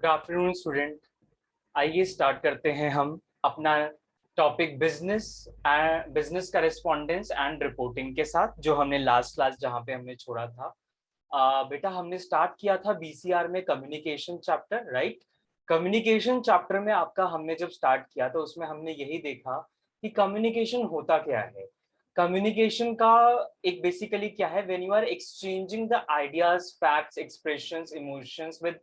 Afternoon student. आइए start करते हैं हम अपना topic business correspondence and reporting के साथ, जो हमने लास्ट क्लास जहां पे हमने छोड़ा था। बेटा हमने स्टार्ट किया था बीसीआर में communication chapter, right. Communication chapter में आपका हमने जब स्टार्ट किया तो उसमें हमने यही देखा कि कम्युनिकेशन होता क्या है। कम्युनिकेशन का एक बेसिकली क्या है, when you are exchanging the ideas, facts, expressions, emotions with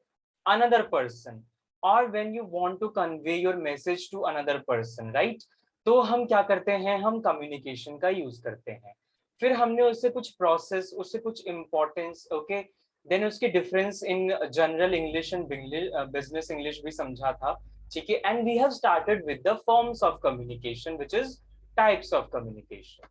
another person, or when you want to convey your message to another person, right। तो हम क्या करते हैं, हम कम्युनिकेशन का यूज करते हैं। फिर हमने उससे कुछ प्रोसेस, उससे कुछ इंपॉर्टेंस, ओके, देन उसके difference in general English and business English भी समझा था, ठीक है। And we have started with the forms of communication which is types of communication.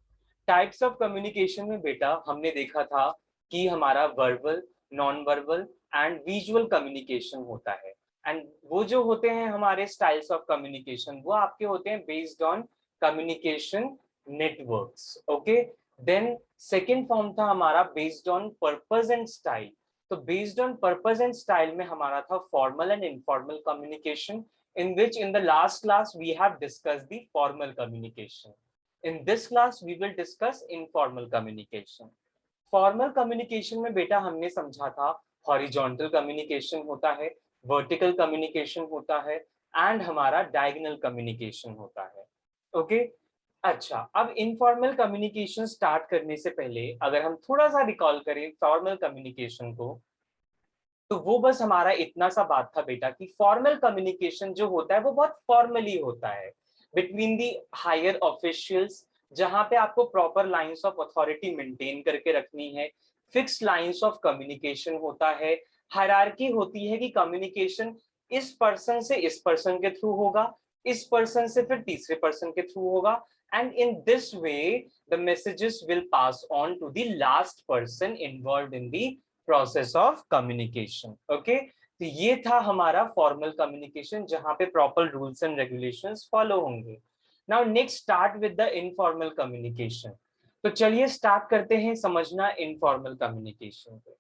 Types of communication में बेटा हमने देखा था कि हमारा verbal, non verbal and visual communication होता है। एंड वो जो होते हैं हमारे स्टाइल्स ऑफ कम्युनिकेशन, वो आपके होते हैं based on communication networks, okay. Then second form था हमारा based on purpose and style. तो based on purpose and style में हमारा था formal and informal communication, in which in the last class we have discussed the formal communication. In this class we will discuss informal communication. Formal communication में बेटा हमने समझा था horizontal communication होता है, वर्टिकल कम्युनिकेशन होता है एंड हमारा डायगोनल कम्युनिकेशन होता है, ओके। अच्छा, अब इनफॉर्मल कम्युनिकेशन स्टार्ट करने से पहले अगर हम थोड़ा सा रिकॉल करें फॉर्मल कम्युनिकेशन को, तो वो बस हमारा इतना सा बात था बेटा कि फॉर्मल कम्युनिकेशन जो होता है वो बहुत फॉर्मली होता है बिटवीन दी हायर ऑफिशियल्स, जहां पे आपको proper lines of authority maintain करके रखनी है, फिक्स लाइंस ऑफ कम्युनिकेशन होता है, हायरार्की होती है कि कम्युनिकेशन इस पर्सन से इस पर्सन के थ्रू होगा, इस पर्सन से फिर तीसरे पर्सन के थ्रू होगा, and in this way the messages will pass on to the last person involved in the process of communication, okay. तो ये था हमारा फॉर्मल कम्युनिकेशन जहां पे proper rules and regulations follow होंगे। Now next start with the informal communication. तो चलिए start करते हैं समझना इनफॉर्मल कम्युनिकेशन को।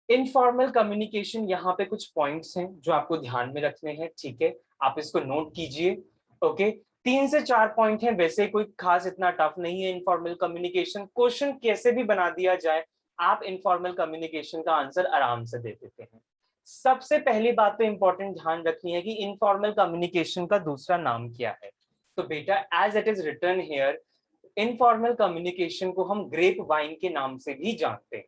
इनफॉर्मल कम्युनिकेशन, यहाँ पे कुछ पॉइंट्स हैं जो आपको ध्यान में रखने हैं, ठीक है। आप इसको नोट कीजिए, ओके। 3 से 4 पॉइंट हैं, वैसे कोई खास इतना टफ नहीं है इनफॉर्मल कम्युनिकेशन। क्वेश्चन कैसे भी बना दिया जाए आप इनफॉर्मल कम्युनिकेशन का आंसर आराम से दे देते हैं। सबसे पहली बात तो इंपॉर्टेंट ध्यान रखनी है कि इनफॉर्मल कम्युनिकेशन का दूसरा नाम क्या है। तो बेटा as it is written here, informal communication को हम ग्रेप वाइन के नाम से भी जानते हैं,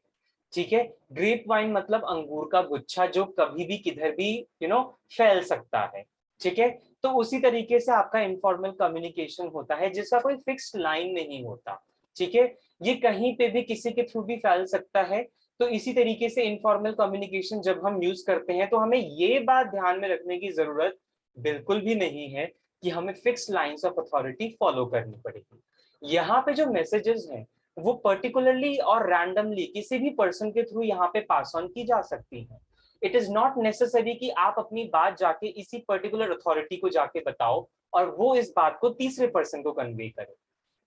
ठीक है। ग्रेप वाइन मतलब अंगूर का गुच्छा जो कभी भी किधर भी फैल सकता है, ठीक है। तो उसी तरीके से आपका इनफॉर्मल कम्युनिकेशन होता है जिसका कोई फिक्स्ड लाइन नहीं होता, ठीक है। ये कहीं पे भी किसी के थ्रू भी फैल सकता है। तो इसी तरीके से इनफॉर्मल कम्युनिकेशन जब हम यूज करते हैं तो हमें ये बात ध्यान में रखने की जरूरत बिल्कुल भी नहीं है कि हमें fix lines of authority follow करनी पड़ेगी। यहाँ पे जो मैसेजेस हैं वो पर्टिकुलरली और रैंडमली किसी भी पर्सन के थ्रू यहाँ पे पास ऑन की जा सकती है। इट इज नॉट नेसेसरी कि आप अपनी बात जाके इसी पर्टिकुलर अथॉरिटी को जाके बताओ और वो इस बात को तीसरे पर्सन को कन्वे करे।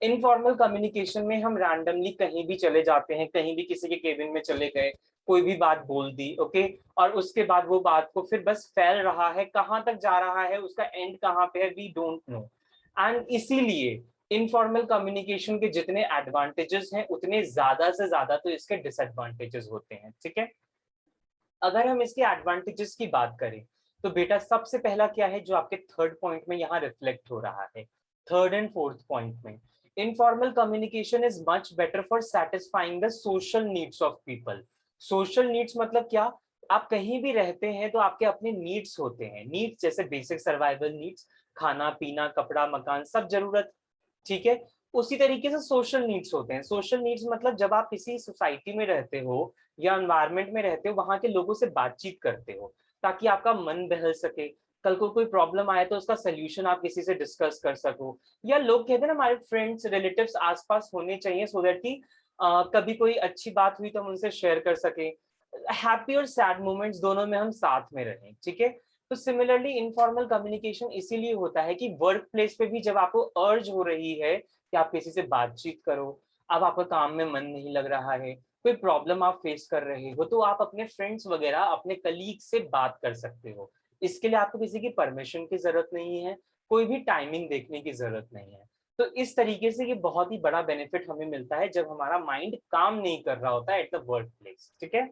इनफॉर्मल कम्युनिकेशन में हम रैंडमली कहीं भी चले जाते हैं, कहीं भी किसी के केबिन में चले गए, कोई भी बात बोल दी, ओके। और उसके बाद वो बात को फिर बस फैल रहा है, कहां तक जा रहा है, उसका एंड कहां पे है, वी डोंट नो। एंड इसीलिए इनफॉर्मल कम्युनिकेशन के जितने एडवांटेजेस हैं उतने ज्यादा से ज्यादा तो इसके डिसएडवांटेजेस होते हैं, ठीक है। अगर हम इसके एडवांटेजेस की बात करें तो बेटा सबसे पहला क्या है जो आपके थर्ड पॉइंट में यहाँ रिफ्लेक्ट हो रहा है, थर्ड एंड फोर्थ पॉइंट में, informal communication is much better for satisfying the social needs of people. Social needs मतलब क्या, आप कहीं भी रहते हैं तो आपके अपने नीड्स होते हैं, नीड्स जैसे बेसिक सर्वाइवल नीड्स, खाना पीना कपड़ा मकान सब जरूरत, ठीक है। उसी तरीके से सोशल नीड्स होते हैं। सोशल नीड्स मतलब जब आप किसी सोसाइटी में रहते हो या एनवायरनमेंट में रहते हो, वहां के लोगों से बातचीत करते हो ताकि आपका मन बहल सके, कल को कोई प्रॉब्लम आए तो उसका सोल्यूशन आप किसी से डिस्कस कर सको। या लोग कहते हैं ना हमारे फ्रेंड्स रिलेटिव्स आसपास होने चाहिए सो दैट कि कभी कोई अच्छी बात हुई तो हम उनसे शेयर कर सके, हैप्पी और सैड मोमेंट्स दोनों में हम साथ में रहें, ठीक है। तो सिमिलरली इनफॉर्मल कम्युनिकेशन इसीलिए होता है कि वर्क प्लेस पे भी जब आपको अर्ज हो रही है कि आप किसी से बातचीत करो, अब आपका काम में मन नहीं लग रहा है, कोई प्रॉब्लम आप फेस कर रहे हो तो आप अपने फ्रेंड्स वगैरह, अपने कलीग से बात कर सकते हो। इसके लिए आपको किसी की परमिशन की जरूरत नहीं है, कोई भी टाइमिंग देखने की जरूरत नहीं है। तो इस तरीके से ये बहुत ही बड़ा बेनिफिट हमें मिलता है जब हमारा माइंड काम नहीं कर रहा होता है एट द वर्क प्लेस। ठीक है।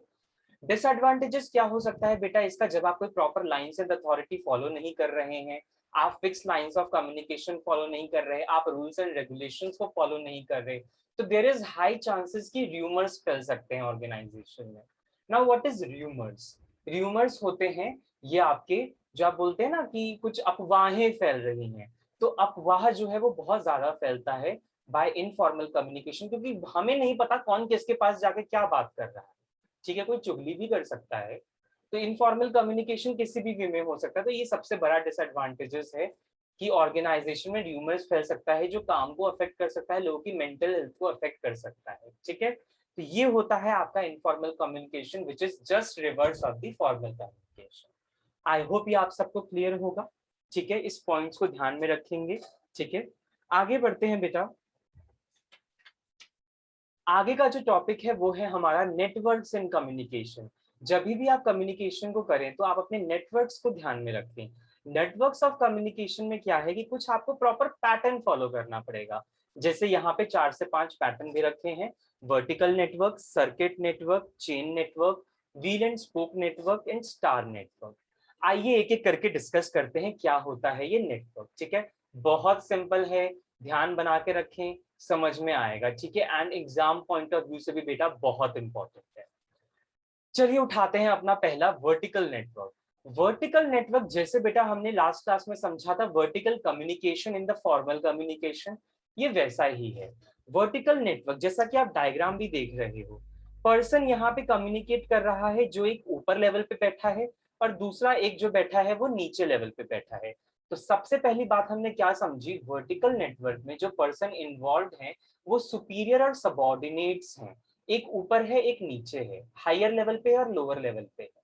डिसएडवांटेजेस क्या हो सकता है बेटा इसका, जब आप कोई proper lines and authority follow नहीं कर रहे हैं, आप fix lines of communication follow नहीं कर रहे, आप रूल्स एंड रेगुलेशंस को फॉलो नहीं कर रहे, तो देयर इज हाई चांसेस कि र्यूमर्स फैल सकते हैं ऑर्गेनाइजेशन में। Now what is rumours? Rumours होते हैं ये आपके, जो आप बोलते हैं ना कि कुछ अफवाहें फैल रही हैं, तो अफवाह जो है वो बहुत ज्यादा फैलता है बाय इनफॉर्मल कम्युनिकेशन, क्योंकि हमें नहीं पता कौन किसके पास जाके क्या बात कर रहा है। ठीक है, कोई चुगली भी कर सकता है, तो इनफॉर्मल कम्युनिकेशन किसी भी वे में हो सकता है। तो ये सबसे बड़ा डिसएडवांटेजेस है कि ऑर्गेनाइजेशन में र्यूमर्स फैल सकता है जो काम को अफेक्ट कर सकता है, लोगों की मेंटल हेल्थ को अफेक्ट कर सकता है। ठीक है, तो ये होता है आपका informal communication which is just reverse of the formal communication. I hope ये आप सबको क्लियर होगा। ठीक है, इस पॉइंट्स को ध्यान में रखेंगे। ठीक है, आगे बढ़ते हैं बेटा। आगे का जो टॉपिक है वो है हमारा नेटवर्क्स एंड कम्युनिकेशन। जब भी आप कम्युनिकेशन को करें तो आप अपने नेटवर्क्स को ध्यान में रखें। नेटवर्क्स ऑफ कम्युनिकेशन में क्या है कि कुछ आपको प्रॉपर पैटर्न फॉलो करना पड़ेगा। जैसे यहाँ पे 4 से 5 पैटर्न भी रखे हैं: vertical network, circuit network, chain network, wheel and spoke network and star network. आइए एक एक करके डिस्कस करते हैं क्या होता है ये नेटवर्क। ठीक है, बहुत सिंपल है, ध्यान बना के रखें, समझ में आएगा। ठीक है, and exam point of view से भी बेटा बहुत इंपॉर्टेंट है। चलिए उठाते हैं अपना पहला वर्टिकल नेटवर्क। वर्टिकल नेटवर्क जैसे बेटा हमने लास्ट क्लास में समझा था, vertical communication in the formal communication, ये वैसा ही है। वर्टिकल नेटवर्क जैसा कि आप डायग्राम भी देख रहे हो, पर्सन यहाँ पे कम्युनिकेट कर रहा है जो एक ऊपर लेवल पे बैठा है, और दूसरा एक जो बैठा है वो नीचे लेवल पे बैठा है। तो सबसे पहली बात हमने क्या समझी, वर्टिकल नेटवर्क में जो पर्सन इन्वॉल्व हैं वो सुपीरियर और सबॉर्डिनेट्स हैं। एक ऊपर है एक नीचे है, हायर लेवल पे और लोअर लेवल पे है।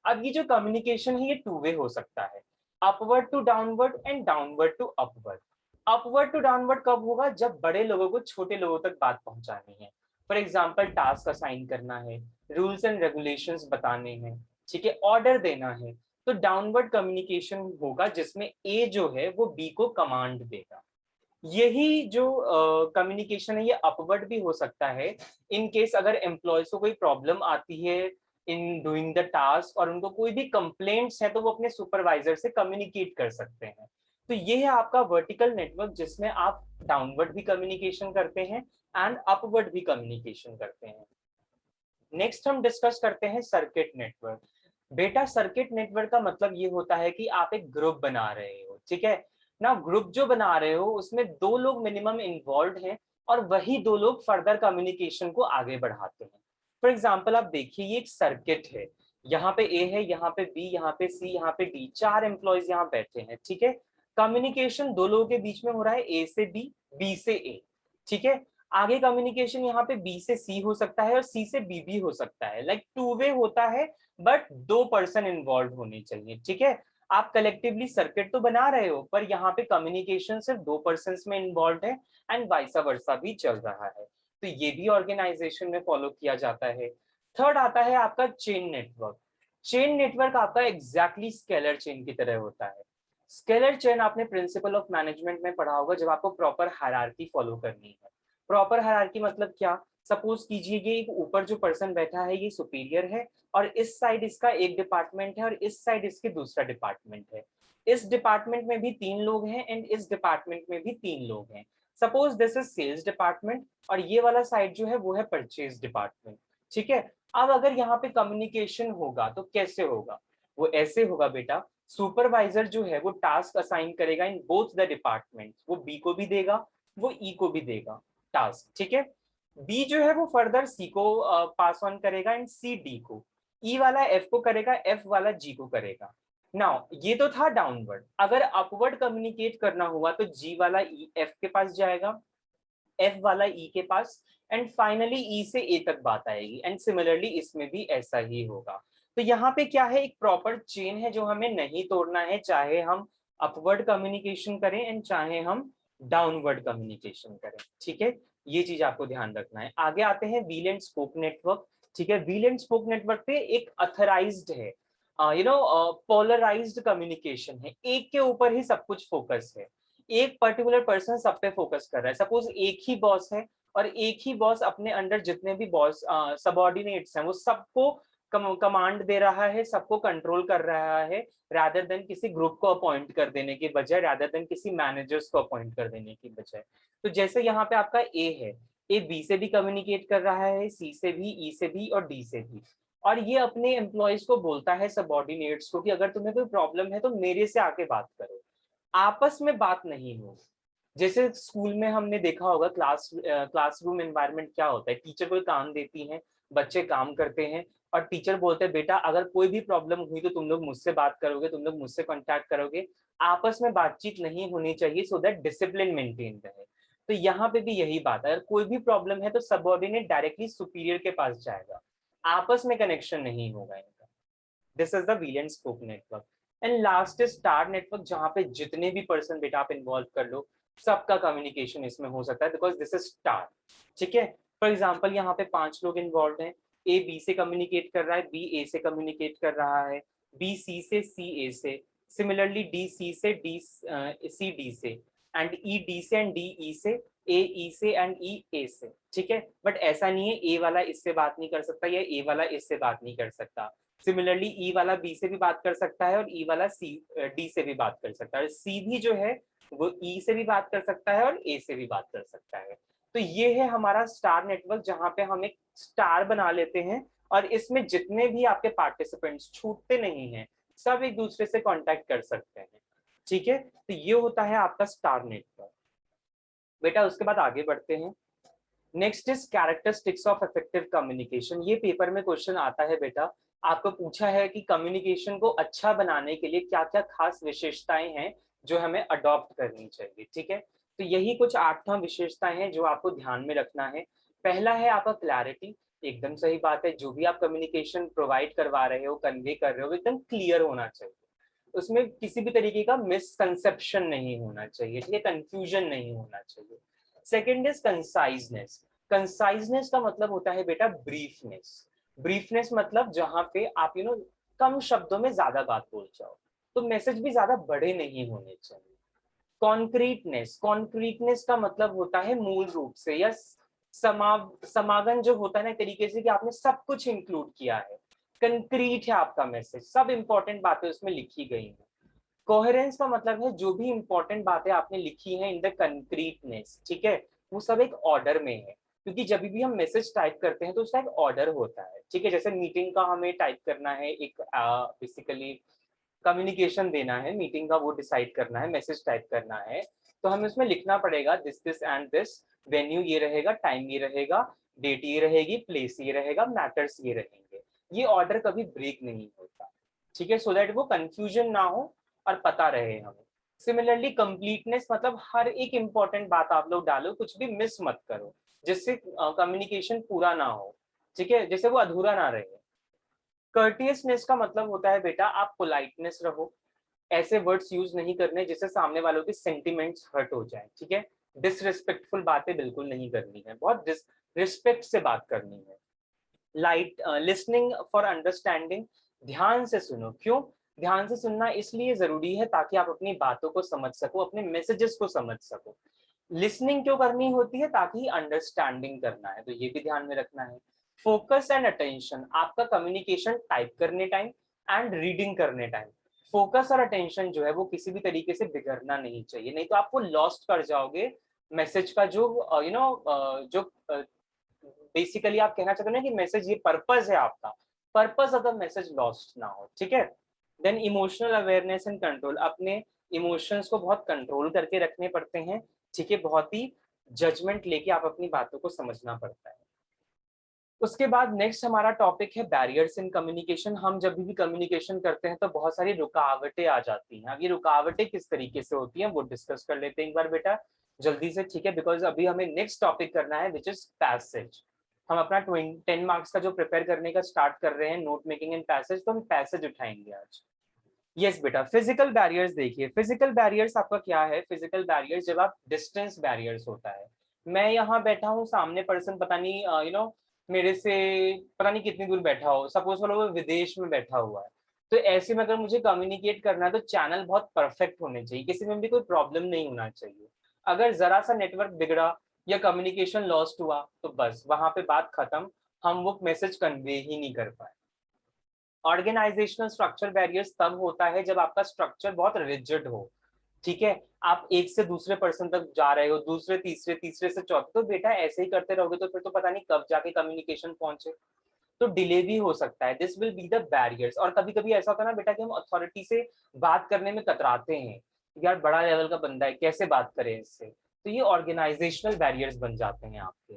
अब ये जो कम्युनिकेशन है ये टू वे हो सकता है, upward to downward and downward to upward. Upward to downward कब होगा? जब बड़े लोगों को छोटे लोगों तक बात पहुंचानी है। फॉर एग्जाम्पल टास्क असाइन करना है, रूल्स एंड रेगुलेशंस बताने हैं, ठीक है, ऑर्डर देना है, तो डाउनवर्ड कम्युनिकेशन होगा जिसमें ए जो है वो बी को कमांड देगा। यही जो कम्युनिकेशन है ये अपवर्ड भी हो सकता है, इन केस अगर एम्प्लॉयज को कोई प्रॉब्लम आती है इन डूइंग द टास्क और उनको कोई भी कंप्लेंट्स है तो वो अपने सुपरवाइजर से कम्युनिकेट कर सकते हैं। तो ये है आपका वर्टिकल नेटवर्क जिसमें आप डाउनवर्ड भी कम्युनिकेशन करते हैं एंड अपवर्ड भी कम्युनिकेशन करते हैं। नेक्स्ट हम डिस्कस करते हैं सर्किट नेटवर्क। बेटा सर्किट नेटवर्क का मतलब ये होता है कि आप एक ग्रुप बना रहे हो। ठीक है ना, ग्रुप जो बना रहे हो उसमें 2 लोग मिनिमम इन्वॉल्व हैं और वही 2 लोग फर्दर कम्युनिकेशन को आगे बढ़ाते हैं। फॉर एग्जाम्पल आप देखिए ये एक सर्किट है, यहाँ पे ए है, यहाँ पे बी, यहाँ पे सी, यहाँ पे डी, 4 एम्प्लॉयज यहाँ बैठे हैं। ठीक है, कम्युनिकेशन 2 लोगों के बीच में हो रहा है, ए से बी, बी से ए। ठीक है, आगे कम्युनिकेशन यहाँ पे बी से सी हो सकता है और सी से बी भी हो सकता है, लाइक टू वे होता है, बट 2 पर्सन इन्वॉल्व होने चाहिए। ठीक है, आप कलेक्टिवली सर्किट तो बना रहे हो पर यहाँ पे कम्युनिकेशन सिर्फ 2 पर्सन में इन्वॉल्व है एंड वाइसा वर्सा भी चल रहा है। तो ये भी ऑर्गेनाइजेशन में फॉलो किया जाता है। थर्ड आता है आपका चेन नेटवर्क। चेन नेटवर्क आपका एग्जैक्टली स्केलर चेन की तरह होता है। स्केलर चेन आपने प्रिंसिपल ऑफ मैनेजमेंट में पढ़ा होगा, जब आपको प्रॉपर हायरार्की फॉलो करनी है। प्रॉपर हायरार्की मतलब क्या? सपोज कीजिए ये एक ऊपर जो पर्सन बैठा है ये सुपीरियर है और इस साइड इसका एक डिपार्टमेंट है और इस साइड इसके दूसरा डिपार्टमेंट है। इस डिपार्टमेंट में भी 3 लोग हैं एंड इस डिपार्टमेंट में भी 3 लोग हैं। Suppose this is sales department और ये वाला साइड जो है वो है परचेज डिपार्टमेंट। ठीक है, अब अगर यहाँ पे कम्युनिकेशन होगा तो कैसे होगा? वो ऐसे होगा बेटा, सुपरवाइजर जो है वो टास्क असाइन करेगा इन बोथ द डिपार्टमेंट, वो बी को भी देगा वो ई को भी देगा टास्क। ठीक है, बी जो है वो फर्दर सी को पास ऑन करेगा एंड सी डी को, ई वाला एफ को करेगा, एफ वाला जी को करेगा। नाउ ये तो था डाउनवर्ड। अगर अपवर्ड कम्युनिकेट करना हुआ तो जी वाला ई एफ के पास जाएगा, एफ वाला ई के पास, एंड फाइनली ई से ए तक बात आएगी। एंड सिमिलरली इसमें भी ऐसा ही होगा। तो यहाँ पे क्या है, एक प्रॉपर चेन है जो हमें नहीं तोड़ना है, चाहे हम अपवर्ड कम्युनिकेशन करें एंड चाहे हम डाउनवर्ड कम्युनिकेशन करें। ठीक है, ये चीज आपको ध्यान रखना है। आगे आते हैं व्हील एंड स्पोक नेटवर्क। ठीक है, व्हील एंड स्पोक नेटवर्क पे एक अथराइज्ड है, पोलराइज्ड कम्युनिकेशन है, एक के ऊपर ही सब कुछ फोकस है, एक पर्टिकुलर पर्सन सब पे फोकस कर रहा है। सपोज एक ही बॉस है और एक ही बॉस अपने अंडर जितने भी बॉस सबऑर्डिनेट्स हैं वो सबको कमांड दे रहा है, सबको कंट्रोल कर रहा है, रादर देन किसी ग्रुप को अपॉइंट कर देने की बजाय, रादर देन किसी मैनेजर्स को अपॉइंट कर देने की बजाय। तो जैसे यहाँ पे आपका ए है, ए बी से भी कम्युनिकेट कर रहा है, सी से भी, ई से भी और डी से भी, और ये अपने एम्प्लॉयज को बोलता है सबऑर्डिनेट्स को कि अगर तुम्हें कोई प्रॉब्लम है तो मेरे से आके बात करो, आपस में बात नहीं हो। जैसे स्कूल में हमने देखा होगा क्लासरूम एनवायरनमेंट क्या होता है, टीचर कोई काम देती है, बच्चे काम करते हैं और टीचर बोलते हैं बेटा अगर कोई भी प्रॉब्लम हुई तो तुम लोग मुझसे बात करोगे, तुम लोग मुझसे कांटेक्ट करोगे, आपस में बातचीत नहीं होनी चाहिए सो दैट डिसिप्लिन मेंटेन रहे। तो यहाँ पे भी यही बात है, अगर कोई भी प्रॉब्लम है तो सबऑर्डिनेट डायरेक्टली सुपीरियर के पास जाएगा, आपस में कनेक्शन नहीं होगा इनका। This is the wheel and spoke network. And last is star network, जहां पे जितने भी पर्सन बेटा आप इन्वॉल्व कर लो सबका कम्युनिकेशन इसमें हो सकता है, बिकॉज दिस इज स्टार। ठीक है, फॉर एग्जाम्पल यहाँ पे 5 लोग इन्वॉल्व हैं, ए बी से कम्युनिकेट कर रहा है, बी ए से कम्युनिकेट कर रहा है, बी सी से, सी ए से, सिमिलरली डी सी से, डी सी डी से, एंड ई डी से, एंड डी ई से, ए ई से, एंड ई ए से। ठीक है, बट ऐसा नहीं है ए वाला इससे बात नहीं कर सकता या ए वाला इससे बात नहीं कर सकता। सिमिलरली ई वाला बी से भी बात कर सकता है और ई वाला सी डी से भी बात कर सकता है, सी भी जो है वो ई से भी बात कर सकता है और ए से भी बात कर सकता है। तो ये है हमारा स्टार नेटवर्क, जहां पे हम एक स्टार बना लेते हैं और इसमें जितने भी आपके पार्टिसिपेंट्स छूटते नहीं हैं, सब एक दूसरे से कांटेक्ट कर सकते हैं। ठीक है, तो ये होता है आपका स्टार नेटवर्क बेटा। उसके बाद आगे बढ़ते हैं। Next is characteristics of effective communication. ये पेपर में क्वेश्चन आता है बेटा, आपको पूछा है कि कम्युनिकेशन को अच्छा बनाने के लिए क्या क्या खास विशेषताएं हैं जो हमें अडॉप्ट करनी चाहिए। ठीक है, तो यही कुछ 8 विशेषताएं हैं जो आपको ध्यान में रखना है। पहला है आपका क्लैरिटी, एकदम सही बात है, जो भी आप कम्युनिकेशन प्रोवाइड करवा रहे हो, कन्वे कर रहे हो, एकदम क्लियर होना चाहिए, उसमें किसी भी तरीके का मिसकंसेप्शन नहीं होना चाहिए, ठीक है, कंफ्यूजन नहीं होना चाहिए। Second is conciseness. कंसाइजनेस का मतलब होता है बेटा ब्रीफनेस। ब्रीफनेस मतलब जहां पे आप कम शब्दों में ज्यादा बात बोल जाओ, तो मैसेज भी ज्यादा बड़े नहीं होने चाहिए। कॉन्क्रीटनेस, कॉन्क्रीटनेस का मतलब होता है मूल रूप से या समागम जो होता है ना, तरीके से कि आपने सब कुछ इंक्लूड किया है, कंक्रीट है आपका मैसेज, सब इंपॉर्टेंट बातें उसमें लिखी गई हैं। कोहेरेंस का मतलब है जो भी इंपॉर्टेंट बातें आपने लिखी हैं इन द कंक्रीटनेस, ठीक है, वो सब एक ऑर्डर में है, क्योंकि जब भी हम मैसेज टाइप करते हैं तो उसका एक ऑर्डर होता है। ठीक है, जैसे मीटिंग का हमें टाइप करना है, एक बेसिकली कम्युनिकेशन देना है, मीटिंग का वो डिसाइड करना है, मैसेज टाइप करना है, तो हमें उसमें लिखना पड़ेगा this this and this, venue ये रहेगा, टाइम ये रहेगा, डेट ये रहेगी, प्लेस ये रहेगा, मैटर्स ये रहेंगे। ये ऑर्डर कभी ब्रेक नहीं होता, ठीक है, सो दैट वो कंफ्यूजन ना हो और पता रहे हमें। सिमिलरली कंप्लीटनेस मतलब हर एक इंपॉर्टेंट बात आप लोग डालो, कुछ भी मिस मत करो, जिससे कम्युनिकेशन पूरा ना हो, ठीक है, जैसे वो अधूरा ना रहे। कर्टियसनेस का मतलब होता है बेटा आप पोलाइटनेस रहो, ऐसे वर्ड्स यूज नहीं करने जिससे सामने वालों के सेंटिमेंट्स हर्ट हो जाए। ठीक है, डिसरिस्पेक्टफुल बातें बिल्कुल नहीं करनी है, बहुत रिस्पेक्ट से बात करनी है। लाइट लिसनिंग फॉर अंडरस्टैंडिंग, ध्यान से सुनो। क्यों ध्यान से सुनना इसलिए जरूरी है ताकि आप अपनी बातों को समझ सको, अपने मैसेजेस को समझ सको। लिसनिंग क्यों करनी होती है? ताकि अंडरस्टैंडिंग करना है, तो ये भी ध्यान में रखना है। फोकस एंड अटेंशन, आपका कम्युनिकेशन टाइप करने टाइम एंड रीडिंग करने टाइम फोकस और अटेंशन जो है वो किसी भी तरीके से बिगड़ना नहीं चाहिए, नहीं तो आपको लॉस्ट कर जाओगे मैसेज का जो जो बेसिकली आप कहना चाहते हो ना कि मैसेज ये पर्पस है आपका, purpose of the message lost ना हो। ठीक है, then emotional awareness and control, अपने इमोशंस को बहुत कंट्रोल करके रखने पड़ते हैं। ठीक है, बहुत ही जजमेंट लेके आप अपनी बातों को समझना पड़ता है। उसके बाद नेक्स्ट हमारा टॉपिक है बैरियर्स इन कम्युनिकेशन। हम जब भी कम्युनिकेशन करते हैं तो बहुत सारी रुकावटें आ जाती हैं। अब ये रुकावटें किस तरीके से होती हैं वो डिस्कस कर लेते हैं एक बार बेटा जल्दी से, ठीक है, बिकॉज अभी हमें नेक्स्ट टॉपिक करना है विच इज पैसेज। हम अपना 10 मार्क्स का जो प्रिपेयर करने का स्टार्ट कर रहे हैं नोट मेकिंग एंड पैसेज, तो हम पैसेज उठाएंगे आज। यस बेटा, फिजिकल बैरियर्स देखिए, फिजिकल बैरियर्स आपका क्या है? फिजिकल बैरियर्स जब आप डिस्टेंस बैरियर्स होता है, मैं यहाँ बैठा हूँ, सामने पर्सन पता नहीं मेरे से पता नहीं कितनी दूर बैठा हो, सपोज वो विदेश में बैठा हुआ है। तो ऐसे में अगर मुझे कम्युनिकेट करना है तो चैनल बहुत परफेक्ट होने चाहिए, किसी में भी कोई प्रॉब्लम नहीं होना चाहिए। अगर जरा सा नेटवर्क बिगड़ा या कम्युनिकेशन लॉस्ट हुआ तो बस वहां पे बात खत्म, हम वो मैसेज कन्वे ही नहीं कर पाए। ऑर्गेनाइजेशनल स्ट्रक्चर बैरियर्स तब होता है जब आपका स्ट्रक्चर बहुत रिजिड हो, ठीक है। आप एक से दूसरे पर्सन तक जा रहे हो, दूसरे तीसरे, तीसरे से चौथे, तो बेटा ऐसे ही करते रहोगे तो फिर तो पता नहीं कब जाके कम्युनिकेशन पहुंचे, तो डिले भी हो सकता है। This will be the barriers. और कभी कभी ऐसा होता है ना बेटा कि हम अथॉरिटी से बात करने में कतराते हैं, यार बड़ा लेवल का बंदा है कैसे बात करें इससे, तो ये ऑर्गेनाइजेशनल बैरियर्स बन जाते हैं आपके।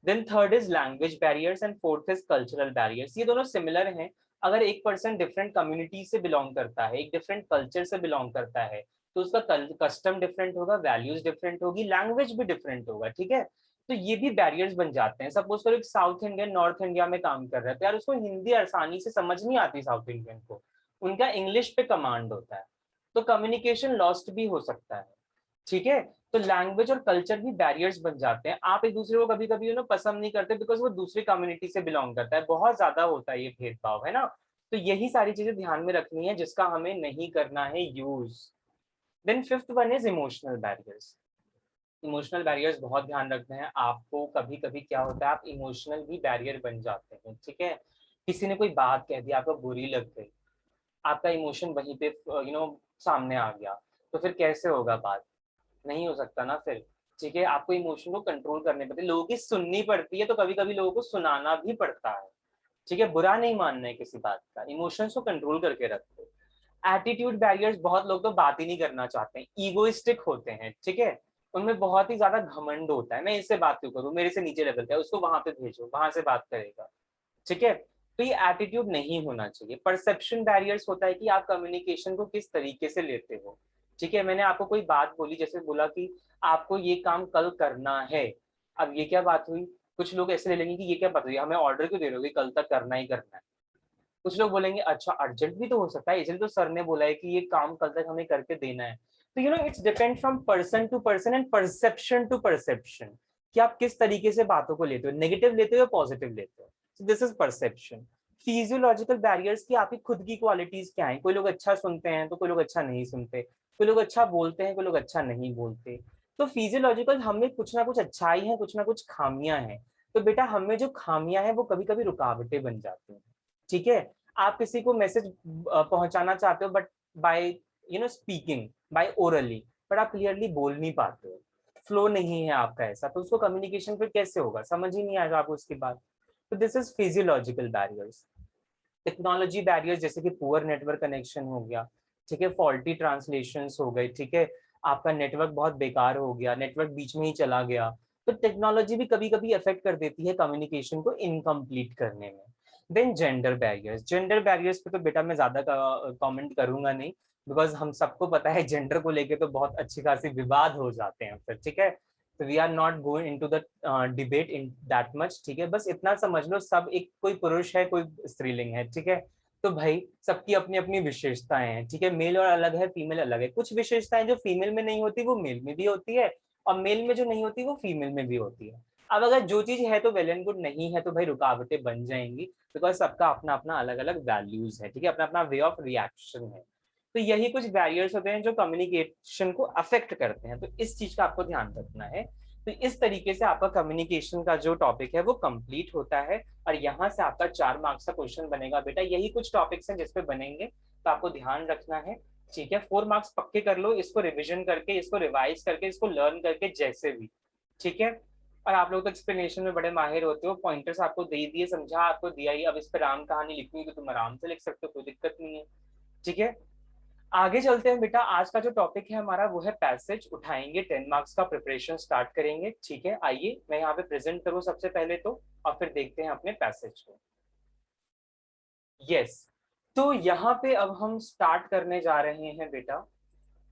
Then third is language barriers and fourth is cultural barriers. ये दोनों सिमिलर हैं। अगर एक पर्सन डिफरेंट कम्युनिटी से बिलोंग करता है, एक डिफरेंट कल्चर से बिलोंग करता है, तो उसका कस्टम डिफरेंट होगा, वैल्यूज डिफरेंट होगी, लैंग्वेज भी डिफरेंट होगा, ठीक है। तो ये भी बैरियर्स बन जाते हैं। सपोज करो एक साउथ इंडियन नॉर्थ इंडिया में काम कर रहा है, तो यार उसको हिंदी आसानी से समझ नहीं आती साउथ इंडियन को, उनका इंग्लिश पे कमांड होता है, तो कम्युनिकेशन लॉस्ट भी हो सकता है, ठीक है। तो लैंग्वेज और कल्चर भी बैरियर्स बन जाते हैं। आप एक दूसरे को कभी कभी पसंद नहीं करते बिकॉज वो दूसरी कम्युनिटी से बिलोंग करता है, बहुत ज्यादा होता है ये भेदभाव, है ना। तो यही सारी चीजें ध्यान में रखनी है जिसका हमें नहीं करना है use. Then fifth one is emotional barriers. Emotional barriers बहुत ध्यान रखते हैं आपको। कभी कभी क्या होता है, आप इमोशनल भी बैरियर बन जाते हैं, ठीक है। किसी ने कोई बात कह दी, आपको बुरी लग गई, आपका इमोशन वहीं पे सामने आ गया, तो फिर कैसे होगा बात, नहीं हो सकता ना फिर, ठीक है। आपको इमोशन को कंट्रोल करने पड़ते, लोगों की सुननी पड़ती है, तो कभी कभी लोगों को सुनाना भी पड़ता है, ठीक है। बुरा नहीं मानना है किसी बात का, इमोशंस को कंट्रोल करके रखो। एटीट्यूड बैरियर्स, बहुत लोग तो बात ही नहीं करना चाहते हैं, ईगोइस्टिक होते हैं, ठीक है। उनमें बहुत ही ज्यादा घमंड होता है, मैं इससे बात क्यों करूं, मेरे से नीचे लेवल का है, उसको वहां पे भेजो, वहां से बात करेगा, ठीक है। तो ये एटीट्यूड नहीं होना चाहिए। परसेप्शन बैरियर्स होता है कि आप कम्युनिकेशन को किस तरीके से लेते हो, ठीक है। मैंने आपको कोई बात बोली, जैसे बोला कि आपको ये काम कल करना है, अब ये क्या बात हुई, कुछ लोग ऐसे ले लेंगे कि ये क्या बात हुई, हमें ऑर्डर क्यों दे रहे हो, कल तक करना ही करना है। कुछ लोग बोलेंगे अच्छा अर्जेंट भी तो हो सकता है, इसलिए तो सर ने बोला है कि ये काम कल तक हमें करके देना है। तो it's depend from person to person and perception to perception, कि आप किस तरीके से बातों को लेते हो, नेगेटिव लेते हो या पॉजिटिव लेते हो। So this is perception. Physiological barriers की आपकी खुद की क्वालिटीज क्या है, कोई लोग अच्छा सुनते हैं तो कोई लोग अच्छा नहीं सुनते, कोई लोग अच्छा बोलते हैं कोई लोग अच्छा नहीं बोलते। तो फिजियोलॉजिकल हमें कुछ ना कुछ अच्छाई है, कुछ ना कुछ खामियां हैं। तो बेटा हमें जो खामियां हैं वो कभी कभी रुकावटें बन जाती हैं, ठीक है। आप किसी को मैसेज पहुंचाना चाहते हो but by speaking, by orally, but आप क्लियरली बोल नहीं पाते हो, फ्लो नहीं है आपका ऐसा, तो उसको कम्युनिकेशन फिर कैसे होगा, समझ ही नहीं आएगा आपको उसकी बात। तो this is physiological barriers. Technology barriers, जैसे कि पुअर नेटवर्क कनेक्शन हो गया, ठीक है, फॉल्टी ट्रांसलेशन हो गए, ठीक है, आपका नेटवर्क बहुत बेकार हो गया, नेटवर्क बीच में ही चला गया, तो टेक्नोलॉजी भी कभी कभी अफेक्ट कर देती है कम्युनिकेशन को इनकम्प्लीट करने में। Then gender barriers, gender barriers पे तो बेटा मैं ज्यादा कमेंट करूंगा नहीं, बिकॉज हम सबको पता है जेंडर को लेके तो बहुत अच्छी खासी विवाद हो जाते हैं फिर, ठीक है। तो we are not going into the debate in that much, ठीक है। बस इतना समझ लो, सब एक, कोई पुरुष है कोई स्त्रीलिंग है, ठीक है। तो भाई सबकी अपनी अपनी विशेषताएं हैं, ठीक है, मेल और अलग है, फीमेल अलग है। कुछ विशेषताएं जो फीमेल में नहीं होती वो मेल में भी होती है, और मेल में जो नहीं होती वो फीमेल में भी होती है। अब अगर जो चीज है तो वेल एंड गुड, नहीं है तो भाई रुकावटें बन जाएंगी, बिकॉज सबका अपना अपना अलग अलग वैल्यूज है, ठीक है, अपना अपना वे ऑफ रिएक्शन है। तो यही कुछ बैरियर्स होते हैं जो कम्युनिकेशन को अफेक्ट करते हैं, तो इस चीज का आपको ध्यान रखना है। तो इस तरीके से आपका कम्युनिकेशन का जो टॉपिक है वो कंप्लीट होता है, और यहाँ से आपका 4 मार्क्स का क्वेश्चन बनेगा बेटा। यही कुछ टॉपिक्स हैं जिसपे बनेंगे, तो आपको ध्यान रखना है, ठीक है। 4 मार्क्स पक्के कर लो, इसको रिविजन करके, इसको रिवाइज करके, इसको लर्न करके, जैसे भी, ठीक है। और आप लोग तो एक्सप्लेनेशन में बड़े माहिर होते हो, पॉइंटर्स आपको दे दिए, समझा आपको दिया ही, अब इस पर राम कहानी लिखनी है तो तुम आराम से लिख सकते हो, कोई दिक्कत नहीं है, ठीक है। आगे चलते हैं बेटा, आज का जो टॉपिक है हमारा वो है पैसेज, उठाएंगे 10 मार्क्स का, प्रिपरेशन स्टार्ट करेंगे, ठीक है। आइए मैं यहाँ पे प्रेजेंट करूँ सबसे पहले तो, और फिर देखते हैं अपने पैसेज को। यस, तो यहाँ पे अब हम स्टार्ट करने जा रहे हैं बेटा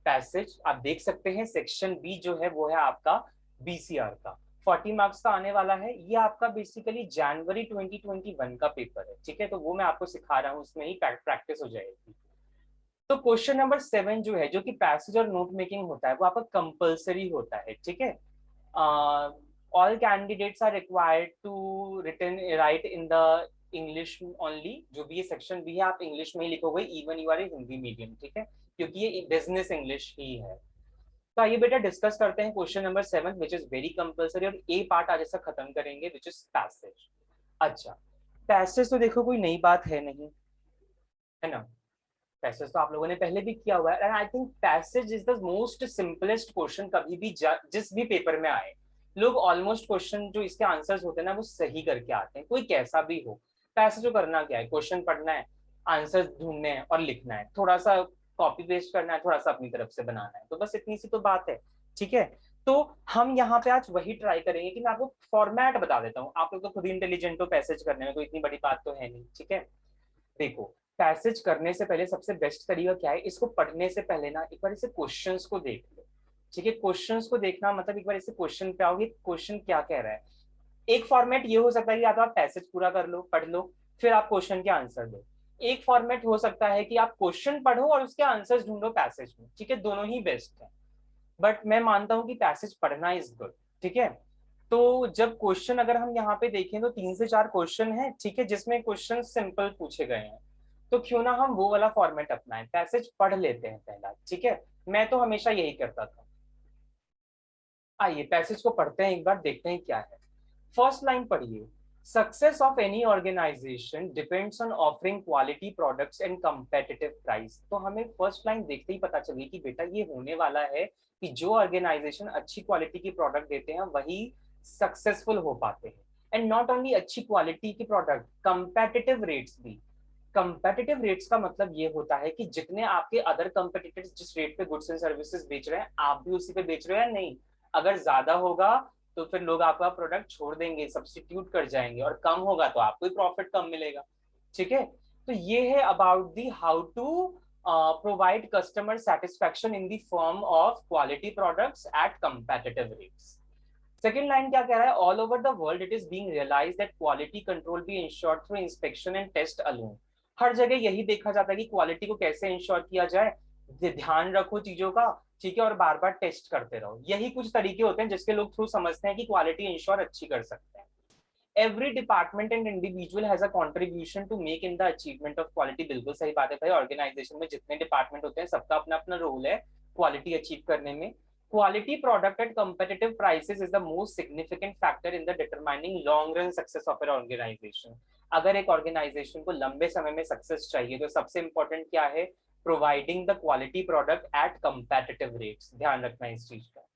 पैसेज। आप देख सकते हैं सेक्शन बी जो है वो है आपका बीसीआर का, 40 मार्क्स का आने वाला है। ये आपका बेसिकली जनवरी 2021 का पेपर है, ठीक है, तो वो मैं आपको सिखा रहा हूँ, उसमें ही प्रैक्टिस हो जाएगी। तो क्वेश्चन नंबर 7 जो है, जो कि पैसेज और नोट मेकिंग होता है, वो आपका कंपलसरी होता है, ठीक है। All candidates are required to written write in the English only, जो भी ये सेक्शन भी है आप इंग्लिश में ही लिखोगे, even you are a Hindi medium, ठीक है, क्योंकि ये बिजनेस इंग्लिश ही है। तो आइए बेटा डिस्कस करते हैं question number 7 which is very compulsory, और ए पार्ट आज ऐसा खत्म करेंगे विच इज पैसेज। अच्छा, पैसेज तो देखो कोई नई बात है नहीं, है ना, पैसेज तो आप लोगों ने पहले भी किया हुआ है, and I think passage is the most simplest question कभी भी जिस भी पेपर में आए, लोग ऑलमोस्ट क्वेश्चन जो इसके आंसर्स होते हैं ना वो सही करके आते हैं, कोई कैसा भी हो। पैसेज जो करना क्या है, क्वेश्चन पढ़ना है, आंसर ढूंढने हैं और लिखना है, थोड़ा सा कॉपी पेस्ट करना है, थोड़ा सा अपनी तरफ से बनाना है, तो बस इतनी सी तो बात है, ठीक है। तो हम यहाँ पे आज वही ट्राई करेंगे कि मैं आपको फॉर्मेट बता देता हूँ, आप लोग तो खुद ही इंटेलिजेंट हो, पैसेज करने में कोई इतनी बड़ी बात तो है नहीं, ठीक है। देखो, पैसेज करने से पहले सबसे बेस्ट तरीका क्या है, इसको पढ़ने से पहले ना एक बार इसे क्वेश्चंस को देख लो, ठीक है। क्वेश्चंस को देखना मतलब एक बार इसे क्वेश्चन पे आओगे, क्वेश्चन क्या कह रहा है। एक फॉर्मेट ये हो सकता है कि या तो आप पैसेज पूरा कर लो, पढ़ लो, फिर आप क्वेश्चन के आंसर दो। एक फॉर्मेट हो सकता है कि आप क्वेश्चन पढ़ो और उसके आंसर्स ढूंढो पैसेज में, ठीक है, दोनों ही बेस्ट है, बट मैं मानता हूं कि पैसेज पढ़ना इज गुड, ठीक है। तो जब क्वेश्चन अगर हम यहाँ पे देखें तो 3 से 4 क्वेश्चन है, ठीक है, जिसमें क्वेश्चन सिंपल पूछे गए हैं, तो क्यों ना हम वो वाला फॉर्मेट अपनाएं, पैसेज पढ़ लेते हैं पहला, ठीक है। मैं तो हमेशा यही करता था। आइए पैसेज को पढ़ते हैं एक बार, देखते हैं क्या है। फर्स्ट लाइन पढ़िए, success of any organisation depends on offering quality products and competitive price. तो हमें फर्स्ट लाइन देखते ही पता चलिए कि बेटा ये होने वाला है कि जो ऑर्गेनाइजेशन अच्छी क्वालिटी की प्रोडक्ट देते हैं वही सक्सेसफुल हो पाते हैं, एंड नॉट ओनली अच्छी क्वालिटी की प्रोडक्ट, कंपेटिटिव रेट्स भी। कंपेटिटिव रेट्स का मतलब ये होता है कि जितने आपके अदर कंपेटिटर्स जिस रेट पे गुड्स एंड सर्विसेज बेच रहे हैं आप भी उसी पे बेच रहे हो या नहीं। अगर ज्यादा होगा तो फिर लोग आपका प्रोडक्ट छोड़ देंगे, सब्स्टिट्यूट कर जाएंगे, और कम होगा तो आपको ही प्रॉफिट कम मिलेगा, ठीक है। तो ये है about the how to provide customer satisfaction in the form of quality products at competitive rates. Second line क्या कह रहा है, all over the world it is being realised that quality control be ensured through inspection and test alone. हर जगह यही देखा जाता है कि क्वालिटी को कैसे इंश्योर किया जाए, ध्यान रखो चीजों का, ठीक है, और बार बार टेस्ट करते रहो। यही कुछ तरीके होते हैं जिसके लोग थ्रू समझते हैं कि क्वालिटी इंश्योर अच्छी कर सकते हैं। Every department and individual has a contribution to make in the achievement of quality. बिल्कुल सही बात है भाई, ऑर्गेनाइजेशन में जितने डिपार्टमेंट होते हैं सबका अपना अपना रोल है क्वालिटी अचीव करने में। Quality product eight competitive prices is the most significant factor in the determining long run success of an organization। अगर एक ऑर्गेनाइजेशन को लंबे समय में सक्सेस चाहिए तो सबसे इंपॉर्टेंट क्या है, providing the quality product at competitive rates. ध्यान रखना इस चीज का।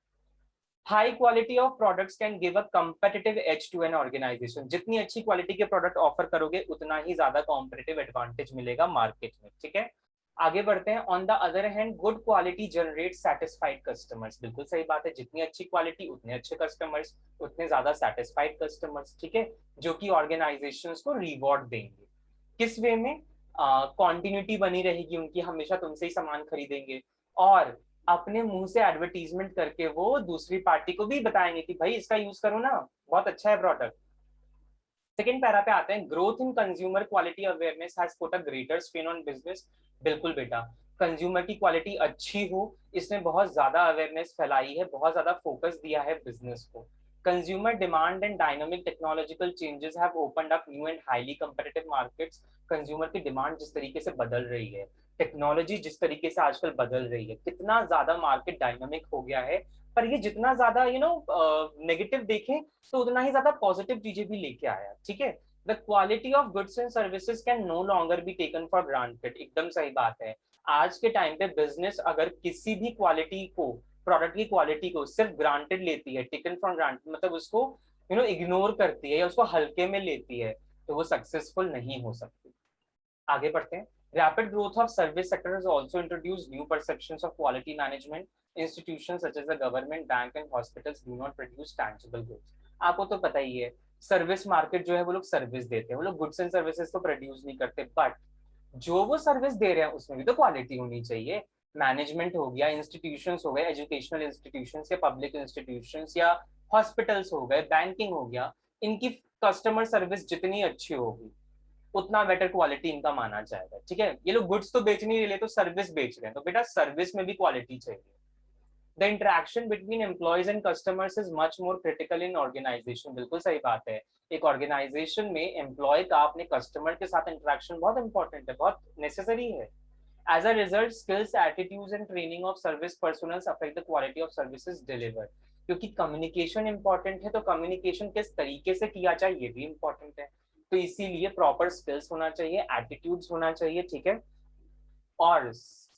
High quality of products can give a competitive edge to an organisation. जितनी अच्छी क्वालिटी के प्रोडक्ट ऑफर करोगे उतना ही ज्यादा कॉम्पिटिटिव एडवांटेज मिलेगा मार्केट में, ठीक है। आगे बढ़ते हैं। On the other hand good quality generate satisfied customers. बिल्कुल सही बात है, जितनी अच्छी क्वालिटी उतने अच्छे कस्टमर्स, उतने ज्यादा सेटिस्फाइड कस्टमर्स, ठीक है, जो कि ऑर्गेनाइजेशंस को रिवॉर्ड देंगे। किस वे में, कॉन्टिन्यूटी बनी रहेगी उनकी, हमेशा तुमसे ही सामान खरीदेंगे, और अपने मुंह से एडवर्टीजमेंट करके वो दूसरी पार्टी को भी बताएंगे कि भाई इसका यूज करो ना, बहुत अच्छा है प्रोडक्ट। सेकेंड पैरा पे आते हैं, growth in consumer quality awareness has put a greater strain on business. बिल्कुल बेटा, कंज्यूमर की क्वालिटी अच्छी हो, इसने बहुत ज्यादा अवेयरनेस फैलाई है, बहुत ज्यादा फोकस दिया है बिजनेस को। Consumer demand and dynamic technological changes have opened up new and highly competitive markets. Consumer की डिमांड जिस तरीके से बदल रही है, टेक्नोलॉजी जिस तरीके से आजकल बदल रही है, कितना ज्यादा मार्केट डायनामिक हो गया है। पर ये जितना ज्यादा नेगेटिव देखें तो उतना ही ज्यादा पॉजिटिव चीजें भी लेके आया, ठीक है। The quality of goods and services can no longer be taken for granted. एकदम सही बात है, आज के टाइम पे बिजनेस अगर किसी भी क्वालिटी को, प्रोडक्ट की क्वालिटी को सिर्फ ग्रांटेड लेती है, टेकन फॉर ग्रांटेड मतलब उसको इग्नोर करती है या उसको हल्के में लेती है, तो वो सक्सेसफुल नहीं हो सकती। आगे बढ़ते हैं। Rapid growth of service sector has also introduced new perceptions of quality management. Institutions such as the government, bank and hospitals do not produce tangible goods. आपको तो पता ही है, सर्विस मार्केट जो है वो लोग सर्विस देते हैं, वो लोग गुड्स एंड सर्विसेज तो प्रोड्यूस नहीं करते, बट जो वो सर्विस दे रहे हैं उसमें भी तो क्वालिटी होनी चाहिए। मैनेजमेंट हो गया, इंस्टीट्यूशंस हो गए, एजुकेशनल इंस्टीट्यूशंस या पब्लिक इंस्टीट्यूशंस या हॉस्पिटल्स हो गए, बैंकिंग हो गया, इनकी कस्टमर सर्विस जितनी अच्छी होगी उतना बेटर क्वालिटी इनका माना जाएगा, ठीक है। ये लोग गुड्स तो बेच नहीं रहे तो सर्विस बेच रहे हैं, तो बेटा सर्विस में भी क्वालिटी चाहिए। The interaction between employees and customers is much more critical in organisation. बिल्कुल सही बात है, एक ऑर्गेनाइजेशन में एम्प्लॉय का अपने कस्टमर के साथ इंटरेक्शन बहुत इंपॉर्टेंट है, बहुत नेसेसरी है। As a result, skills, attitudes, and training of service personnel affect the quality of services delivered. क्योंकि कम्युनिकेशन इंपॉर्टेंट है, तो कम्युनिकेशन किस तरीके से किया जाए ये भी इंपॉर्टेंट है। तो इसीलिए प्रॉपर स्किल्स होना चाहिए, एटीट्यूड्स होना चाहिए, ठीक है, और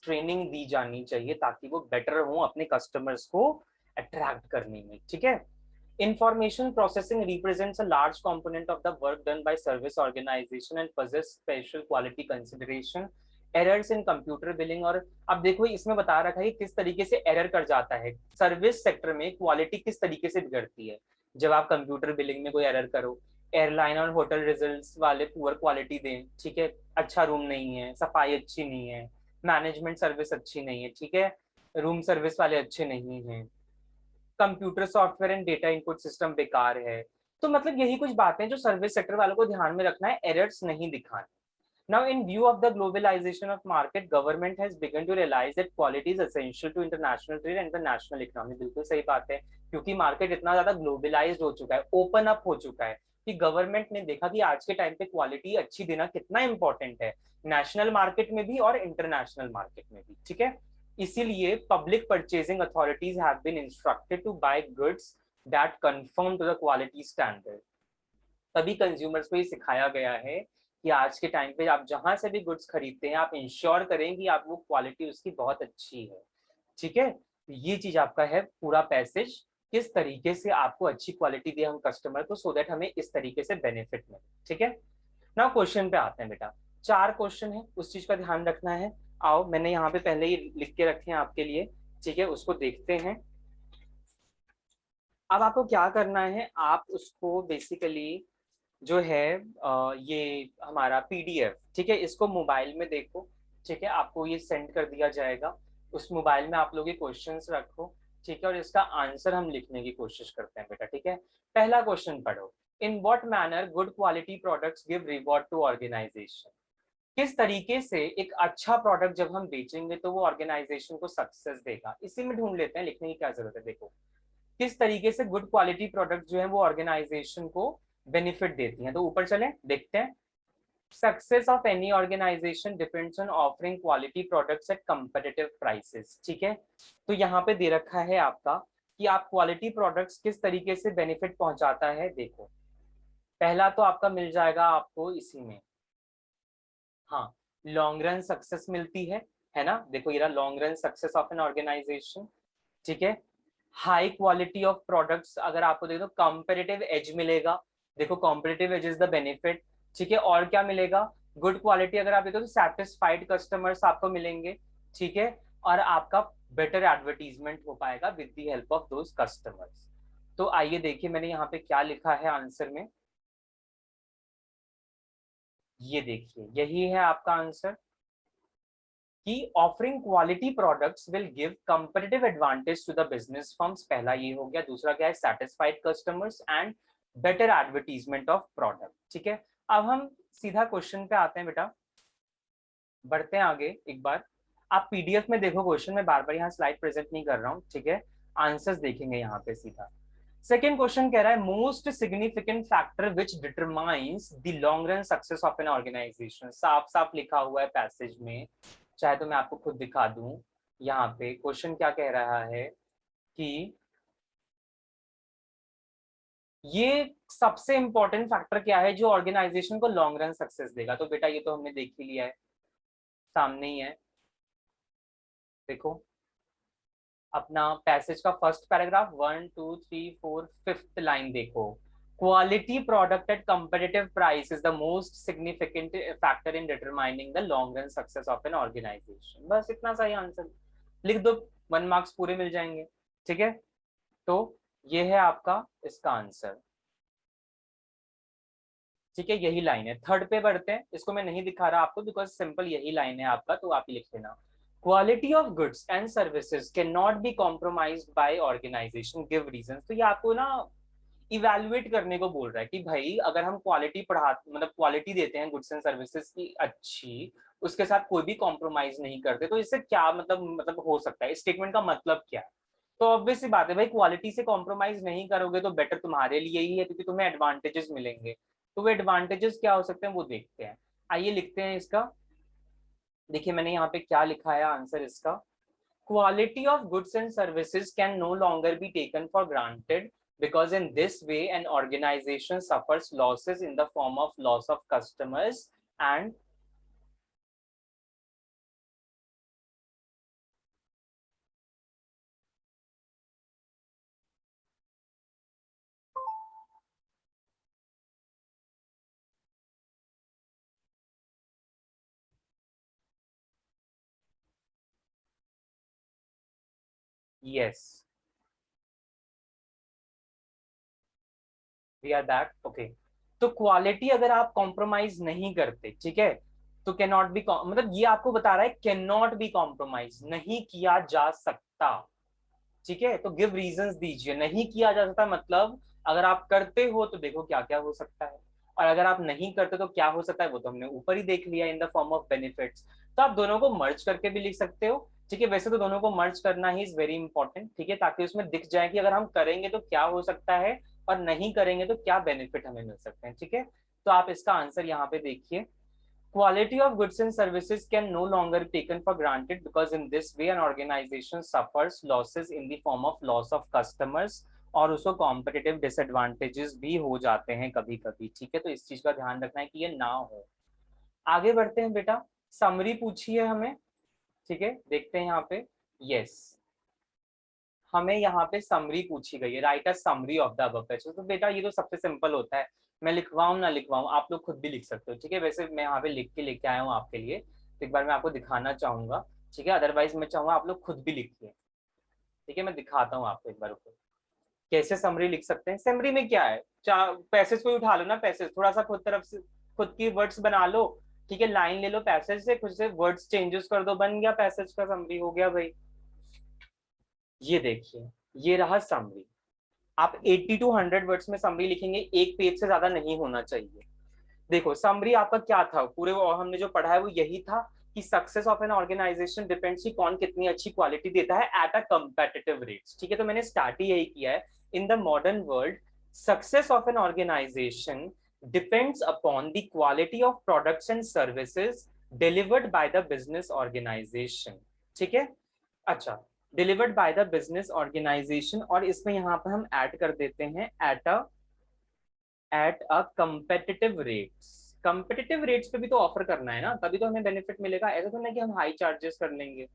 ट्रेनिंग दी जानी चाहिए ताकि वो बेटर हो अपने कस्टमर्स को अट्रैक्ट करने में, ठीक है। Information processing represents a large component of the work done by service organization and possess special quality consideration. Errors in computer billing, और अब देखो इसमें बता रखा है किस तरीके से एरर कर जाता है सर्विस सेक्टर में, क्वालिटी किस तरीके से बिगड़ती है जब आप कंप्यूटर बिलिंग में कोई एरर करो। एयरलाइन और होटल रिजल्ट्स वाले पुअर क्वालिटी दें, ठीक है, अच्छा रूम नहीं है, सफाई अच्छी नहीं है, मैनेजमेंट सर्विस अच्छी नहीं है, ठीक है, रूम सर्विस वाले अच्छे नहीं हैं, computer software and data input system बेकार है। तो मतलब यही कुछ बातें जो सर्विस सेक्टर वालों को ध्यान में रखना है, एरर्स नहीं दिखाने। Now, in view of the globalization of market, government has begun to realize that quality is essential to international trade and the national economy. बिल्कुल सही बात है, क्योंकि मार्केट इतना ज्यादा ग्लोबलाइज्ड हो चुका है, ओपन अप हो चुका है, कि गवर्नमेंट ने देखा कि आज के टाइम पे क्वालिटी अच्छी देना कितना इंपॉर्टेंट है, नेशनल मार्केट में भी और इंटरनेशनल मार्केट में भी, ठीक है। इसीलिए public purchasing authorities have been instructed to buy goods that conform to the quality standard. तभी कंज्यूमर्स को ये सिखाया गया है कि आज के टाइम पे आप जहां से भी गुड्स खरीदते हैं आप इंश्योर करें कि आप वो क्वालिटी उसकी बहुत अच्छी है, ठीक है। ये चीज आपका है पूरा पैसेज, किस तरीके से आपको अच्छी क्वालिटी दे हम कस्टमर को, सो दैट हमें इस तरीके से बेनिफिट मिले, ठीक है। ना क्वेश्चन पे आते हैं बेटा, 4 क्वेश्चन है, उस चीज का ध्यान रखना है। आओ मैंने यहाँ पे पहले ही लिख के रखे हैं आपके लिए, ठीक है, उसको देखते हैं। अब आपको क्या करना है, आप उसको बेसिकली जो है ये हमारा पीडीएफ, ठीक है, इसको मोबाइल में देखो, ठीक है, आपको ये सेंड कर दिया जाएगा। उस मोबाइल में आप लोग ये क्वेश्चंस रखो, ठीक है, और इसका आंसर हम लिखने की कोशिश करते हैं बेटा, ठीक है। पहला क्वेश्चन पढ़ो, in what manner good quality products give reward to organisation. किस तरीके से एक अच्छा प्रोडक्ट जब हम बेचेंगे तो वो ऑर्गेनाइजेशन को सक्सेस देगा, इसी में ढूंढ लेते हैं, लिखने की क्या जरूरत है। देखो किस तरीके से गुड क्वालिटी प्रोडक्ट जो है वो ऑर्गेनाइजेशन को बेनिफिट देती हैं, तो ऊपर चलें देखते हैं। Success of any organisation depends on offering quality products at competitive prices, ठीक है। तो यहाँ पे दे रखा है आपका कि आप क्वालिटी प्रोडक्ट्स किस तरीके से बेनिफिट पहुंचाता है। देखो पहला तो आपका मिल जाएगा आपको इसी में, हाँ, लॉन्ग रन सक्सेस मिलती है ना। देखो ये रहा long run success of an organisation, ठीक है। हाई क्वालिटी ऑफ प्रोडक्ट्स, अगर आपको देखो कॉम्पिटिटिव एज मिलेगा, देखो competitive as is the benefit, ठीक है। और क्या मिलेगा, गुड क्वालिटी अगर आप देखो तो सैटिस्फाइड कस्टमर्स आपको मिलेंगे, ठीक है, और आपका बेटर एडवर्टीजमेंट हो पाएगा with the help of those customers. तो आइए देखिए मैंने यहाँ पे क्या लिखा है आंसर में, ये देखिए यही है आपका आंसर कि offering quality products will give comparative advantage to the business firms. पहला ये हो गया, दूसरा क्या है, satisfied customers and better advertisement of product, ठीक है। अब हम सीधा क्वेश्चन पे आते हैं बेटा, बढ़ते हैं आगे। एक बार आप पीडीएफ में देखो क्वेश्चन, में बार बार यहाँ स्लाइड प्रेजेंट नहीं कर रहा हूँ, ठीक है, आंसर्स देखेंगे यहाँ पे सीधा। सेकेंड क्वेश्चन कह रहा है most significant factor which determines the long run success of an organisation. साफ साफ लिखा हुआ है पैसेज में, चाहे तो मैं आपको खुद दिखा दूं। यहाँ पे क्वेश्चन क्या कह रहा है कि ये सबसे इंपॉर्टेंट फैक्टर क्या है जो ऑर्गेनाइजेशन को लॉन्ग रन सक्सेस देगा। तो बेटा ये तो हमने देख ही लिया है, सामने ही है, देखो अपना पैसेज का फर्स्ट पैराग्राफ 1 2 3 4 5th लाइन देखो, quality product at competitive price is the most significant factor in determining the long run success of an organisation. बस इतना सा ही आंसर लिख दो, 1 मार्क्स पूरे मिल जाएंगे, ठीक है। तो ये है आपका इसका आंसर, ठीक है, यही लाइन है। थर्ड पे बढ़ते हैं, इसको मैं नहीं दिखा रहा आपको बिकॉज सिंपल यही लाइन है आपका, तो आप ही लिख लेना। Quality of goods and services can not be compromised by organisation, give reasons. तो ये आपको ना इवैल्यूएट करने को बोल रहा है कि भाई अगर हम क्वालिटी पढ़ा मतलब क्वालिटी देते हैं गुड्स एंड सर्विसेज की अच्छी, उसके साथ कोई भी कॉम्प्रोमाइज नहीं करते, तो इससे क्या मतलब हो सकता है, स्टेटमेंट का मतलब क्या है। तो ऑब्वियस सी बात है भाई, क्वालिटी से कॉम्प्रोमाइज नहीं करोगे तो बेटर तुम्हारे लिए ही है, क्योंकि तुम्हें एडवांटेजेस मिलेंगे। तो वो एडवांटेजेस क्या हो सकते हैं वो देखते हैं। आइए लिखते हैं इसका। देखिए मैंने यहाँ पे क्या लिखा है आंसर इसका। Quality of goods and services can no longer be taken for granted because in this way an organization suffers losses in the form of loss of customers and yes we are that okay। तो quality अगर आप compromise नहीं करते, ठीक है, तो can not B, मतलब ये आपको बता रहा है कैन नॉट बी कॉम्प्रोमाइज, नहीं किया जा सकता, ठीक है। तो गिव रीजंस दीजिए, नहीं किया जा सकता मतलब अगर आप करते हो तो देखो क्या क्या हो सकता है, और अगर आप नहीं करते तो क्या हो सकता है, वो तो हमने ऊपर ही देख लिया इन द फॉर्म ऑफ बेनिफिट्स। तो आप दोनों को मर्ज करके भी लिख सकते हो, ठीक है। वैसे तो दोनों को मर्ज करना ही इज वेरी इंपॉर्टेंट, ठीक है, ताकि उसमें दिख जाए कि अगर हम करेंगे तो क्या हो सकता है और नहीं करेंगे तो क्या बेनिफिट हमें मिल सकते हैं, ठीक है। तो आप इसका आंसर यहाँ पे देखिए। Quality of goods and services can no longer be taken for granted because in this way an organization suffers losses in the form of loss of customers और उसको कॉम्पिटिटिव डिसएडवांटेजेस भी हो जाते हैं कभी कभी, ठीक है। तो इस चीज का ध्यान रखना है कि ये ना हो। आगे बढ़ते हैं बेटा, समरी पूछी है हमें, ठीक है, देखते हैं यहाँ पे। यस, हमें यहाँ पे समरी पूछी गई है, right a summary of the above passage. तो बेटा ये तो सबसे सिंपल होता है, मैं लिखवाऊं ना लिखवाऊं आप लोग खुद भी लिख सकते हो, ठीक है। वैसे मैं यहाँ पे लिख के लेके आया हूँ आपके लिए, तो एक बार मैं आपको दिखाना चाहूंगा, ठीक है। अदरवाइज मैं चाहूंगा आप लोग खुद भी लिखिए, ठीक है। मैं दिखाता हूँ आपको एक बार ऊपर कैसे समरी लिख सकते हैं। समरी में क्या है, पैसेज को उठा लो ना, पैसेज थोड़ा सा खुद तरफ से खुद की वर्ड्स बना लो, ठीक है। लाइन ले लो पैसेज से, खुद से वर्ड्स चेंजेस कर दो, बन गया पैसेज का समरी, हो गया भाई। ये देखिए, ये रहा समरी। आप 80 टू 100 वर्ड्स में समरी लिखेंगे, एक पेज से ज्यादा नहीं होना चाहिए। देखो समरी आपका क्या था, पूरे हमने जो पढ़ा है वो यही था कि success of an organisation depends कि कौन कितनी अच्छी क्वालिटी देता है एट अ कंपेटिटिव रेट्स, ठीक है। तो मैंने स्टार्ट ही यही किया है। In the modern world success of an organisation depends upon the quality of products and services delivered by the business organisation, ठीक है। अच्छा, delivered by the business organisation, और इसमें यहाँ पर हम ऐड कर देते हैं at a competitive rates. Competitive rates पे भी तो ऑफर करना है ना, तभी तो हमें बेनिफिट मिलेगा। ऐसा तो नहीं कि हम हाई चार्जेस कर लेंगे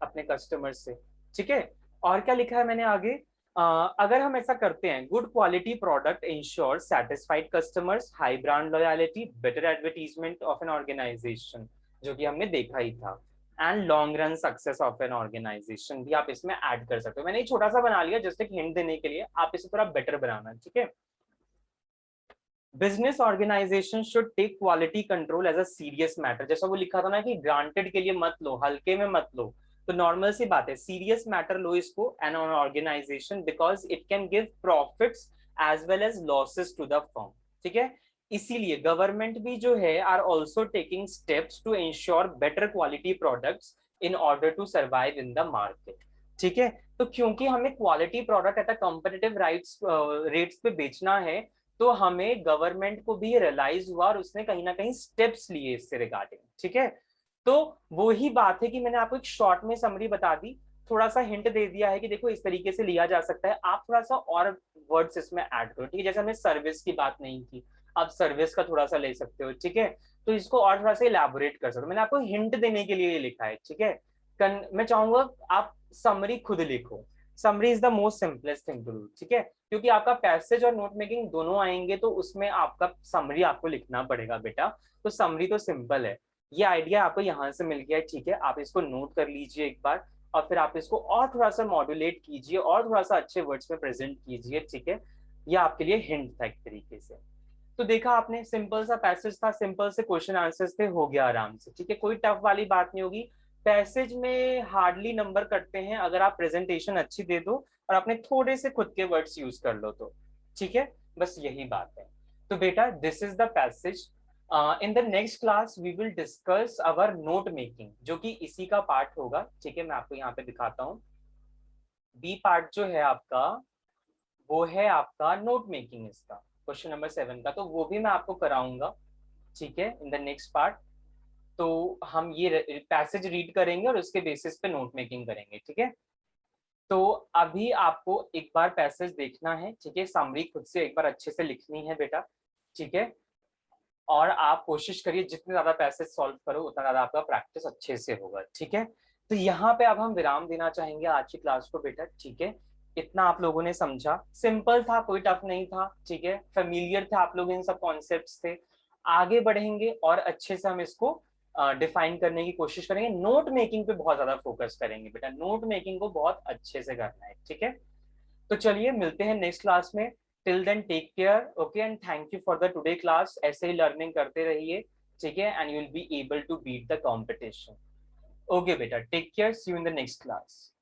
अपने कस्टमर्स से, ठीक है। और क्या लिखा है मैंने आगे, अगर हम ऐसा करते हैं, good quality product ensure satisfied customers, high brand loyalty, better advertisement of an organisation, जो कि हमने देखा ही था, and long run success of an organisation भी आप इसमें ऐड कर सकते हो। मैंने छोटा सा बना लिया जस्ट एक हिंट देने के लिए, आप इसे थोड़ा बेटर बनाना, ठीक है। Business organisation should take quality control as a serious matter, जैसा वो लिखा था ना कि ग्रांटेड के लिए मत लो, हल्के में मत लो। तो नॉर्मल सी बात है, सीरियस मैटर लो इसको an organisation, because it can give profits as well as losses to the firm, ठीक है। इसीलिए गवर्नमेंट भी जो है are also taking steps to ensure better quality products in order to survive in the market, ठीक है। तो क्योंकि हमें quality product at a competitive rights rates पे बेचना है, तो हमें गवर्नमेंट को भी रियलाइज हुआ और उसने कहीं ना कहीं स्टेप्स लिए इससे रिगार्डिंग, ठीक है। तो वो ही बात है कि मैंने आपको एक शॉर्ट में समरी बता दी, थोड़ा सा हिंट दे दिया है कि देखो इस तरीके से लिया जा सकता है। आप थोड़ा सा और वर्ड्स इसमें ऐड करो, ठीक है। जैसे हमने सर्विस की बात नहीं की, आप सर्विस का थोड़ा सा ले सकते हो, ठीक है। तो इसको और थोड़ा सा इलेबोरेट कर सकते हो, मैंने आपको हिंट देने के लिए लिखा है, ठीक है। मैं चाहूंगा आप समरी खुद लिखो। Summary is the most simplest thing to do, ठीक है। क्योंकि आपका पैसेज और नोट मेकिंग दोनों आएंगे, तो उसमें आपका समरी आपको लिखना पड़ेगा बेटा। तो समरी तो सिंपल है, ये आइडिया आपको यहाँ से मिल गया है, ठीक है। आप इसको नोट कर लीजिए एक बार, और फिर आप इसको और थोड़ा सा मॉड्यूलेट कीजिए और थोड़ा सा अच्छे वर्ड्स में प्रेजेंट कीजिए, ठीक है। ये आपके लिए हिंट था एक तरीके से। तो देखा आपने, सिंपल सा पैसेज था, सिंपल से क्वेश्चन आंसर्स थे, हो गया आराम से, ठीक है। कोई टफ वाली बात नहीं होगी। पैसेज में हार्डली नंबर कटते हैं अगर आप प्रेजेंटेशन अच्छी दे दो और अपने थोड़े से खुद के वर्ड्स यूज कर लो तो, ठीक है। बस यही बात है। तो बेटा this is the passage. In the next class we will discuss our note making, जो कि इसी का पार्ट होगा, ठीक है। मैं आपको यहाँ पे दिखाता हूँ, बी पार्ट जो है आपका वो है आपका नोट मेकिंग इसका, क्वेश्चन नंबर 7 का, तो वो भी मैं आपको कराऊंगा, ठीक है, इन द नेक्स्ट पार्ट। तो हम ये पैसेज रीड करेंगे और उसके बेसिस पे नोट मेकिंग करेंगे, ठीक है। तो अभी आपको एक बार पैसेज देखना है, ठीक है, समरी खुद से एक बार अच्छे से लिखनी है बेटा, ठीक है। और आप कोशिश करिए जितने ज्यादा पैसेज सॉल्व करो उतना ज्यादा आपका प्रैक्टिस अच्छे से होगा, ठीक है। तो यहाँ पे अब हम विराम देना चाहेंगे आज की क्लास को बेटा, ठीक है। इतना आप लोगों ने समझा, सिंपल था, कोई टफ नहीं था, ठीक है, फेमिलियर थे आप लोग, इन सब कॉन्सेप्ट्स थे। आगे बढ़ेंगे और अच्छे से हम इसको डिफाइन करने की कोशिश करेंगे। नोट मेकिंग पे बहुत ज्यादा फोकस करेंगे बेटा, नोट मेकिंग को बहुत अच्छे से करना है, ठीक है। तो चलिए मिलते हैं नेक्स्ट क्लास में। Till then take care, okay, and thank you for the today class. ऐसे ही लर्निंग करते रहिए, ठीक है, and you will be able to beat the competition. Okay बेटा, take care, see you in the next class.